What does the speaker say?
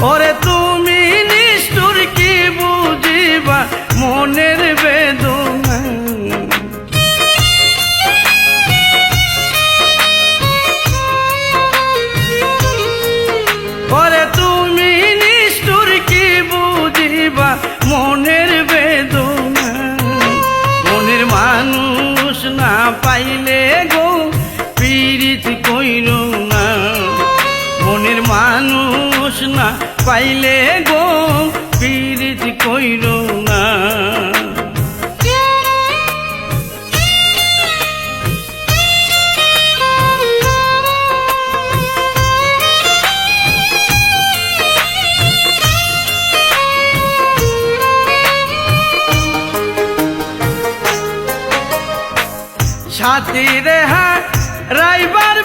ওরে তুমি নিষ্ঠুর কি বুঝিবা মনের বেদনা। ওরে তুমি নিষ্ঠুর কি বুঝিবা মনের বেদনা। মনের মানুষ না পাইলে গো পীড়িত কইরো না। মনের মানুষ না পাইলে গো পীড়িত কইরো না। সাথী রেহা রাইবার